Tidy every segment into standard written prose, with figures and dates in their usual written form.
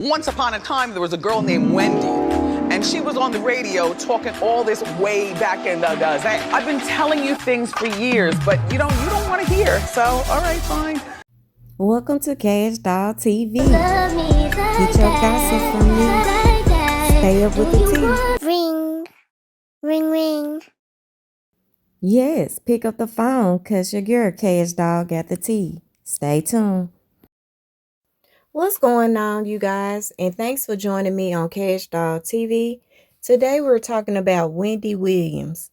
Once upon a time, there was a girl named Wendy, and she was on the radio talking all this way back in the day. I've been telling you things for years, but you don't want to hear, so all right, fine. Welcome to Cash Doll TV. Get your gossip from me. Stay up with the tea. Ring, ring, ring. Yes, pick up the phone because your girl Cash Doll got the tea. Stay tuned. What's going on, you guys? And thanks for joining me on Cash Doll TV. Today we're talking about Wendy Williams.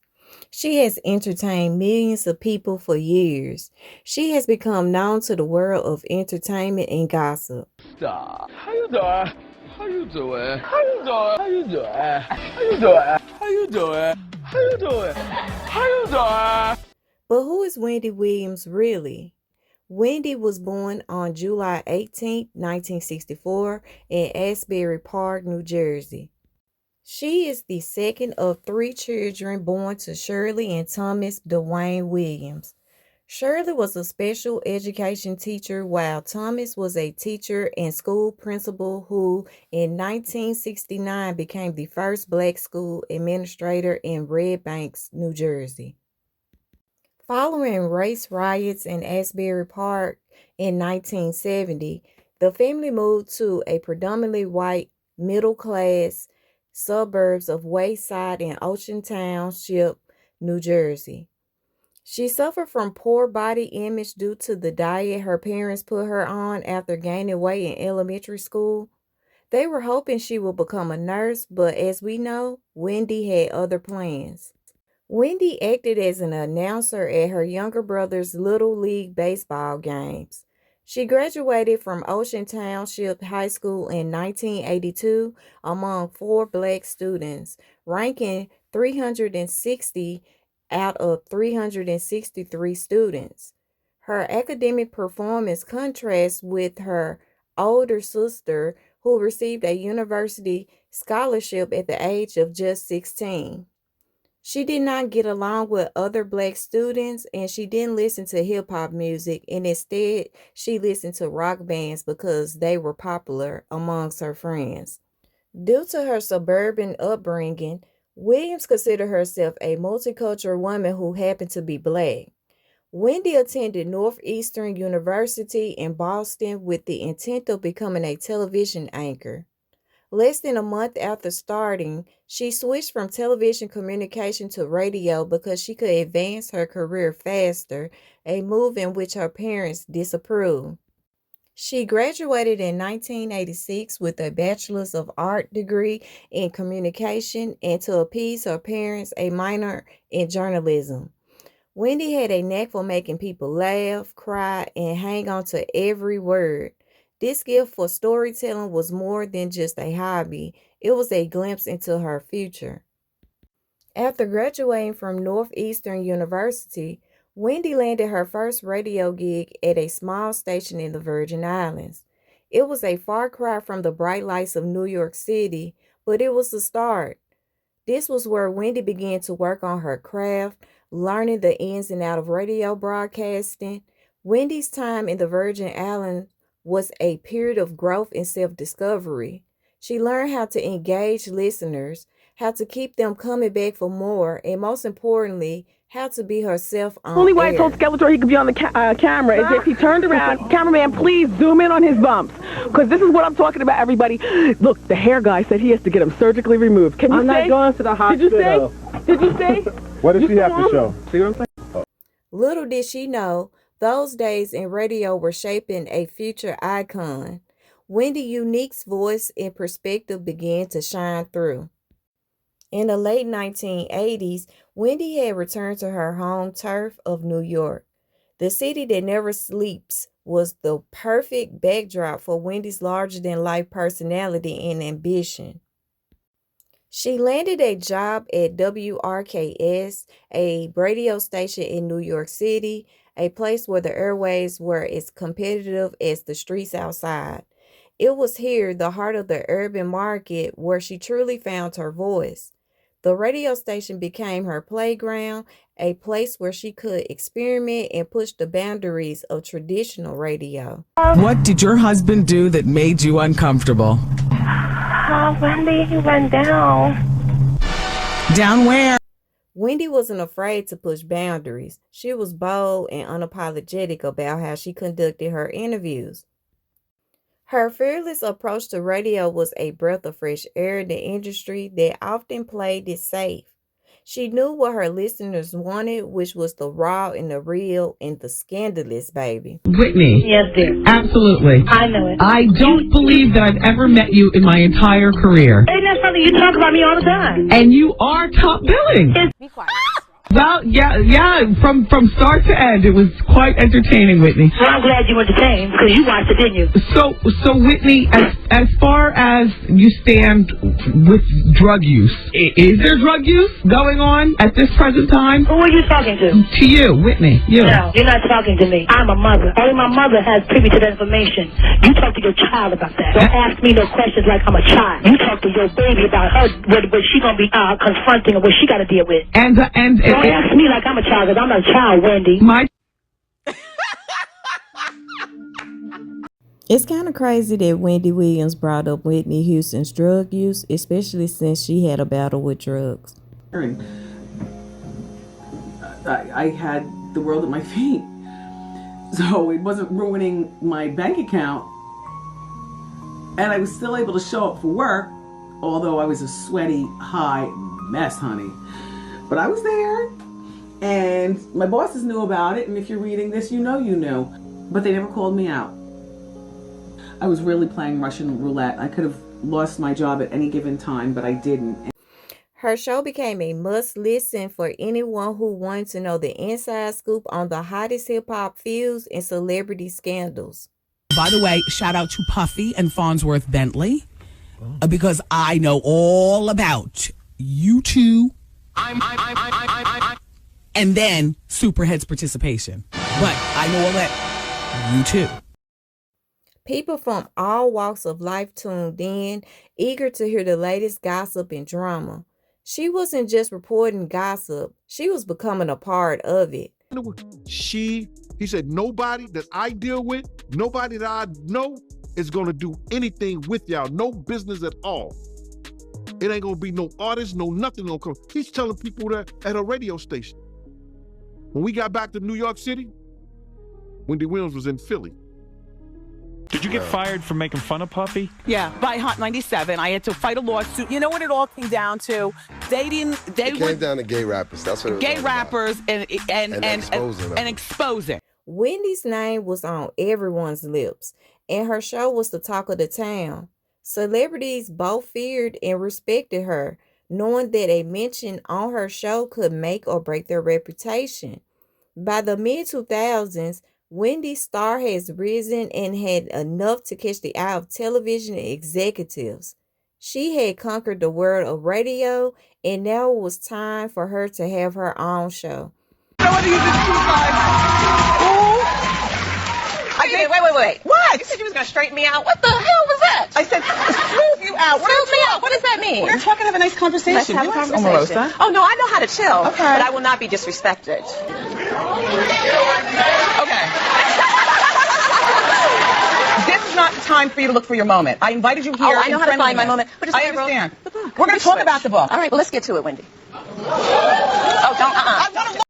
She has entertained millions of people for years. She has become known to the world of entertainment and gossip. Stop. How you doing? How you doing? How you doing? How you doing? How you doing? How you doing? How you doing? How you doing? But who is Wendy Williams really? Wendy was born on July 18, 1964 in Asbury Park, New Jersey. She is the second of three children born to Shirley and Thomas Dwayne Williams. Shirley was a special education teacher while Thomas was a teacher and school principal who in 1969 became the first black school administrator in Red Banks, New Jersey. Following race riots in Asbury Park in 1970, the family moved to a predominantly white, middle-class suburbs of Wayside and Ocean Township, New Jersey. She suffered from poor body image due to the diet her parents put her on after gaining weight in elementary school. They were hoping she would become a nurse, but as we know, Wendy had other plans. Wendy acted as an announcer at her younger brother's Little League baseball games. She graduated from Ocean Township High School in 1982 among 4 black students, ranking 360 out of 363 students. Her academic performance contrasts with her older sister, who received a university scholarship at the age of just 16. She did not get along with other black students, and she didn't listen to hip-hop music, and instead she listened to rock bands because they were popular amongst her friends. Due to her suburban upbringing, Williams considered herself a multicultural woman who happened to be black. Wendy attended Northeastern University in Boston with the intent of becoming a television anchor. Less than a month after starting, she switched from television communication to radio because she could advance her career faster, a move in which her parents disapproved. She graduated in 1986 with a Bachelor's of Art degree in communication and, to appease her parents, a minor in journalism. Wendy had a knack for making people laugh, cry, and hang on to every word. This gift for storytelling was more than just a hobby. It was a glimpse into her future. After graduating from Northeastern University, Wendy landed her first radio gig at a small station in the Virgin Islands. It was a far cry from the bright lights of New York City, but it was the start. This was where Wendy began to work on her craft, learning the ins and outs of radio broadcasting. Wendy's time in the Virgin Islands was a period of growth and self-discovery. She learned how to engage listeners, how to keep them coming back for more, and most importantly, how to be herself on Only way air. I told Skeletor he could be on the camera is if he turned around. Cameraman, please zoom in on his bumps, because this is what I'm talking about, everybody. Look, the hair guy said he has to get them surgically removed. Can you I'm say? not going to the hospital. Did you say? What does You she have to saw him? show? See what I'm saying? Little did she know, those days in radio were shaping a future icon. Wendy Unique's voice and perspective began to shine through. In the late 1980s, Wendy had returned to her home turf of New York. The city that never sleeps was the perfect backdrop for Wendy's larger-than-life personality and ambition. She landed a job at WRKS, a radio station in New York City, a place where the airwaves were as competitive as the streets outside. It was here, the heart of the urban market, where she truly found her voice. The radio station became her playground, a place where she could experiment and push the boundaries of traditional radio. What did your husband do that made you uncomfortable? Wendy, he went down. Down where? Wendy wasn't afraid to push boundaries. She was bold and unapologetic about how she conducted her interviews. Her fearless approach to radio was a breath of fresh air in the industry that often played it safe. She knew what her listeners wanted, which was the raw and the real and the scandalous, baby. Whitney. Yes, dear. Absolutely. I know it. I don't believe that I've ever met you in my entire career. Ain't that something you talk about me all the time? And you are top billing. Be quiet. Well, yeah, from start to end, it was quite entertaining, Whitney. Well, I'm glad you entertained because you watched it, didn't you? So Whitney, as far as you stand with drug use, is there drug use going on at this present time? Who are you talking to? To you, Whitney. You. No, you're not talking to me. I'm a mother. Only my mother has privy to that information. You talk to your child about that. Don't ask me no questions like I'm a child. You talk to your baby about her, what she gonna be confronting and what she got to deal with. Don't ask me like I'm a child, because I'm not a child, Wendy. It's kind of crazy that Wendy Williams brought up Whitney Houston's drug use, especially since she had a battle with drugs. I had the world at my feet, so it wasn't ruining my bank account, and I was still able to show up for work, although I was a sweaty, high mess, honey. But I was there, and my bosses knew about it, and if you're reading this, you know you knew. But they never called me out. I was really playing Russian roulette. I could have lost my job at any given time, but I didn't. Her show became a must-listen for anyone who wanted to know the inside scoop on the hottest hip-hop feuds and celebrity scandals. By the way, shout out to Puffy and Farnsworth Bentley, because I know all about you two. And then Superhead's participation. But I know all that. You too. People from all walks of life tuned in, eager to hear the latest gossip and drama. She wasn't just reporting gossip, she was becoming a part of it. He said, nobody that I deal with, nobody that I know is gonna do anything with y'all, no business at all. It ain't gonna be no artist, no nothing gonna come. He's telling people that at a radio station. When we got back to New York City, Wendy Williams was in Philly. Did you get fired for making fun of Puffy? Yeah, by Hot 97. I had to fight a lawsuit. You know what it all came down to? It came down to gay rappers. That's what it was. Gay rappers and exposing. Wendy's name was on everyone's lips, and her show was the talk of the town. Celebrities both feared and respected her, knowing that a mention on her show could make or break their reputation. By the mid-2000s, Wendy's star has risen and had enough to catch the eye of television executives. She had conquered the world of radio, and now it was time for her to have her own show. Wait. What? You said you was going to straighten me out. What the hell was that? I said, smooth you out. Smooth me out. What does that mean? We're talking to have a nice conversation. Let's have a conversation. Omarosa. Oh, no, I know how to chill. Okay. But I will not be disrespected. Okay. This is not the time for you to look for your moment. I invited you here. Oh, I know how to find my moment. But I understand. We're going to talk about the book. All right, well, let's get to it, Wendy. Oh, don't,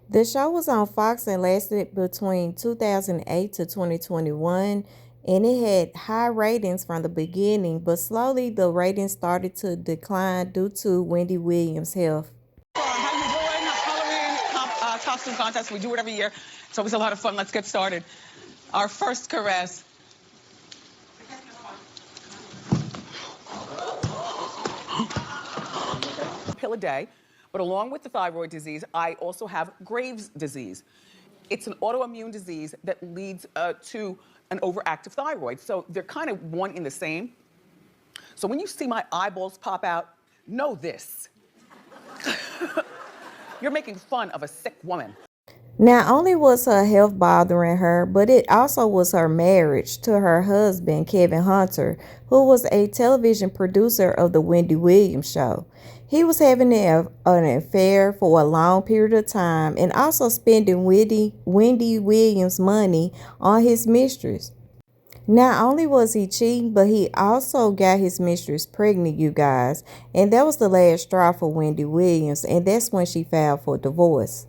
The show was on Fox and lasted between 2008 to 2021, and it had high ratings from the beginning, but slowly the ratings started to decline due to Wendy Williams' health. How you doing? Halloween costume contest. We do it every year. It's always a lot of fun. Let's get started. Our first caress. Pill a day. But along with the thyroid disease, I also have Graves' disease. It's an autoimmune disease that leads to an overactive thyroid. So they're kind of one in the same. So when you see my eyeballs pop out, know this. You're making fun of a sick woman. Not only was her health bothering her, but it also was her marriage to her husband, Kevin Hunter, who was a television producer of the Wendy Williams show. He was having an affair for a long period of time and also spending Wendy Williams' money on his mistress. Not only was he cheating, but he also got his mistress pregnant, you guys. And that was the last straw for Wendy Williams, and that's when she filed for divorce.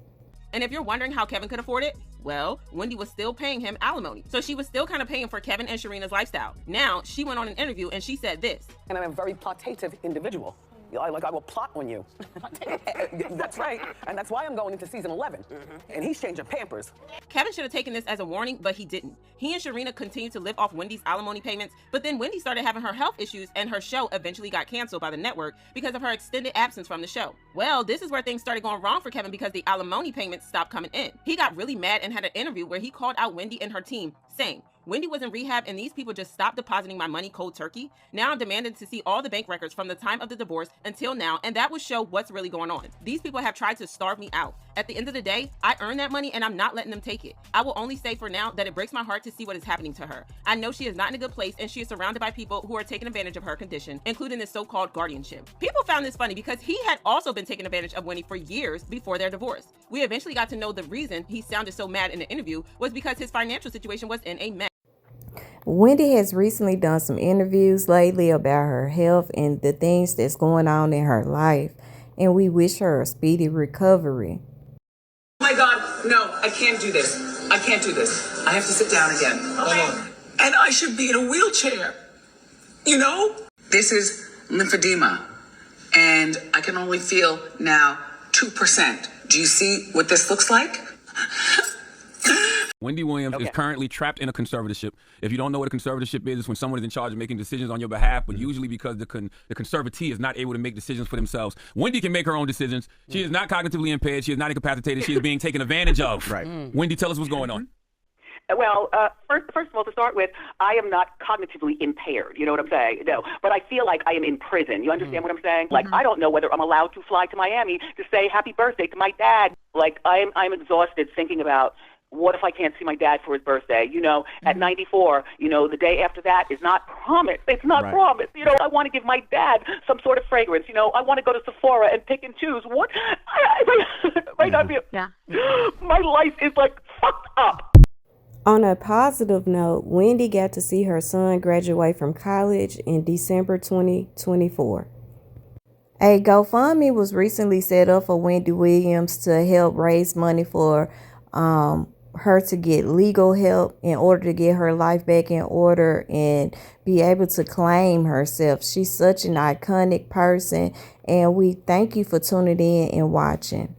And if you're wondering how Kevin could afford it, well, Wendy was still paying him alimony. So she was still kind of paying for Kevin and Sharina's lifestyle. Now, she went on an interview and she said this. And I'm a very plotative individual. I will plot on you. That's right. And that's why I'm going into season 11. And he's changing Pampers. Kevin should have taken this as a warning, but he didn't. He and Sharina continued to live off Wendy's alimony payments, but then Wendy started having her health issues and her show eventually got canceled by the network because of her extended absence from the show. Well, this is where things started going wrong for Kevin because the alimony payments stopped coming in. He got really mad and had an interview where he called out Wendy and her team, saying, Wendy was in rehab and these people just stopped depositing my money cold turkey. Now I'm demanding to see all the bank records from the time of the divorce until now, and that would show what's really going on. These people have tried to starve me out. At the end of the day, I earned that money and I'm not letting them take it. I will only say for now that it breaks my heart to see what is happening to her. I know she is not in a good place and she is surrounded by people who are taking advantage of her condition, including this so-called guardianship. People found this funny because he had also been taking advantage of Wendy for years before their divorce. We eventually got to know the reason he sounded so mad in the interview was because his financial situation was in a mess. Wendy has recently done some interviews lately about her health and the things that's going on in her life, and we wish her a speedy recovery. Oh my God, no, I can't do this. I can't do this. I have to sit down again. Okay. And I should be in a wheelchair. You know? This is lymphedema, and I can only feel now 2%. Do you see what this looks like? Wendy Williams is currently trapped in a conservatorship. If you don't know what a conservatorship is, it's when someone is in charge of making decisions on your behalf, but usually because the conservatee is not able to make decisions for themselves. Wendy can make her own decisions. She is not cognitively impaired. She is not incapacitated. She is being taken advantage of. Right. Wendy, tell us what's going on. Well, first of all, to start with, I am not cognitively impaired. You know what I'm saying? No, but I feel like I am in prison. You understand what I'm saying? Like, I don't know whether I'm allowed to fly to Miami to say happy birthday to my dad. Like, I'm exhausted thinking about, what if I can't see my dad for his birthday? You know, at 94, you know, the day after that is not promised. It's not promised. You know, I want to give my dad some sort of fragrance. You know, I want to go to Sephora and pick and choose. What? I might not be. Yeah. My life is like fucked up. On a positive note, Wendy got to see her son graduate from college in December 2024. A GoFundMe was recently set up for Wendy Williams to help raise money for her to get legal help in order to get her life back in order and be able to claim herself. She's such an iconic person, and we thank you for tuning in and watching.